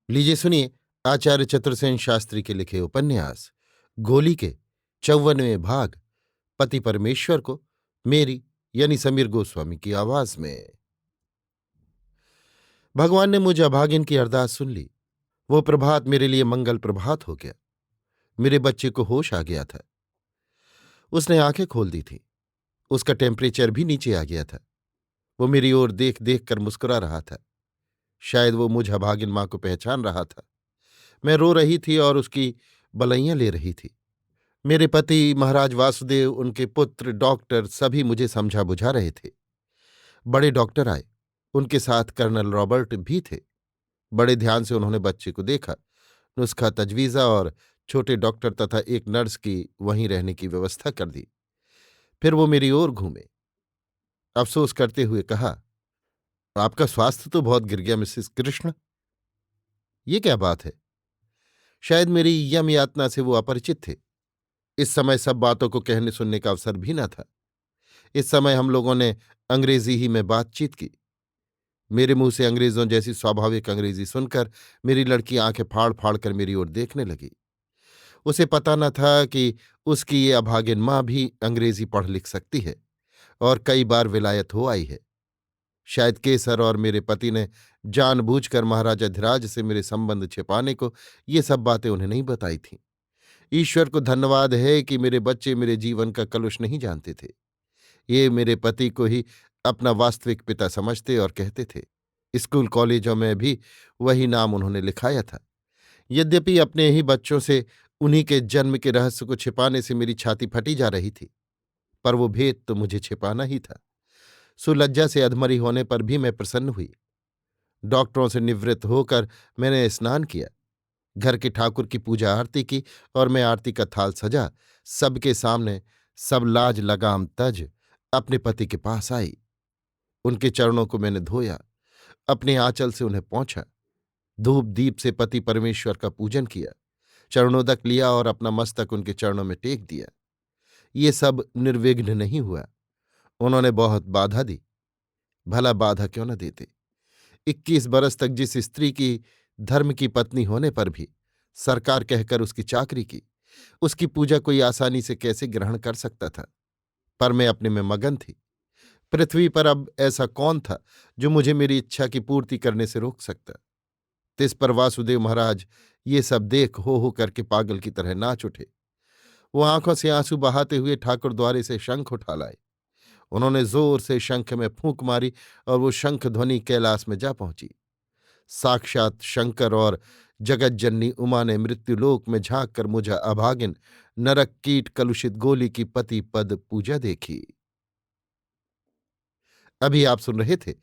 लीजिए सुनिए आचार्य चतुर्सेन शास्त्री के लिखे उपन्यास गोली के 54वें भाग पति परमेश्वर को मेरी यानी समीर गोस्वामी की आवाज में। भगवान ने मुझ अभागिन की अरदास सुन ली। वो प्रभात मेरे लिए मंगल प्रभात हो गया। मेरे बच्चे को होश आ गया था। उसने आंखें खोल दी थी। उसका टेम्परेचर भी नीचे आ गया था। वो मेरी ओर देख देख कर मुस्कुरा रहा था। शायद वो मुझ अभागिन मां को पहचान रहा था। मैं रो रही थी और उसकी बलैयां ले रही थी। मेरे पति महाराज वासुदेव, उनके पुत्र, डॉक्टर सभी मुझे समझा बुझा रहे थे। बड़े डॉक्टर आए। उनके साथ कर्नल रॉबर्ट भी थे। बड़े ध्यान से उन्होंने बच्चे को देखा, नुस्खा तजवीज़ा और छोटे डॉक्टर तथा एक नर्स की वहीं रहने की व्यवस्था कर दी। फिर वो मेरी ओर घूमे, अफसोस करते हुए कहा, आपका स्वास्थ्य तो बहुत गिर गया मिसेस कृष्ण। ये क्या बात है? शायद मेरी यम यातना से वो अपरिचित थे। इस समय सब बातों को कहने सुनने का अवसर भी न था। इस समय हम लोगों ने अंग्रेजी ही में बातचीत की। मेरे मुंह से अंग्रेजों जैसी स्वाभाविक अंग्रेजी सुनकर मेरी लड़की आंखें फाड़ फाड़ कर मेरी ओर देखने लगी। उसे पता न था कि उसकी ये अभागिन मां भी अंग्रेजी पढ़ लिख सकती है और कई बार विलायत हो आई है। शायद केसर और मेरे पति ने जानबूझकर महाराजा धीराज से मेरे संबंध छिपाने को ये सब बातें उन्हें नहीं बताई थीं। ईश्वर को धन्यवाद है कि मेरे बच्चे मेरे जीवन का कलुष नहीं जानते थे। ये मेरे पति को ही अपना वास्तविक पिता समझते और कहते थे। स्कूल कॉलेजों में भी वही नाम उन्होंने लिखाया था। यद्यपि अपने ही बच्चों से उन्हीं के जन्म के रहस्य को छिपाने से मेरी छाती फटी जा रही थी, पर वो भेद तो मुझे छिपाना ही था। सुलज्जा से अधमरी होने पर भी मैं प्रसन्न हुई। डॉक्टरों से निवृत्त होकर मैंने स्नान किया, घर के ठाकुर की पूजा आरती की और मैं आरती का थाल सजा सबके सामने सब लाज लगाम तज अपने पति के पास आई। उनके चरणों को मैंने धोया, अपने आंचल से उन्हें पोंछा, धूप दीप से पति परमेश्वर का पूजन किया, चरणोदक लिया और अपना मस्तक उनके चरणों में टेक दिया। ये सब निर्विघ्न नहीं हुआ। उन्होंने बहुत बाधा दी। भला बाधा क्यों न देते। 21 बरस तक जिस स्त्री की धर्म की पत्नी होने पर भी सरकार कहकर उसकी चाकरी की, उसकी पूजा कोई आसानी से कैसे ग्रहण कर सकता था। पर मैं अपने में मगन थी। पृथ्वी पर अब ऐसा कौन था जो मुझे मेरी इच्छा की पूर्ति करने से रोक सकता। तिस पर वासुदेव महाराज ये सब देख हो करके पागल की तरह नाच उठे। वो आंखों से आंसू बहाते हुए ठाकुर द्वारे से शंख उठा लाए। उन्होंने जोर से शंख में फूंक मारी और वो शंख ध्वनि कैलाश में जा पहुंची। साक्षात शंकर और जगज्जननी उमा ने मृत्युलोक में झांक कर मुझे अभागिन नरक कीट कलुषित गोली की पति पद पूजा देखी। अभी आप सुन रहे थे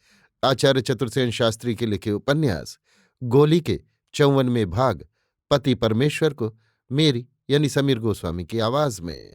आचार्य चतुर्सेन शास्त्री के लिखे उपन्यास गोली के 54वें भाग पति परमेश्वर को मेरी यानी समीर गोस्वामी की आवाज में।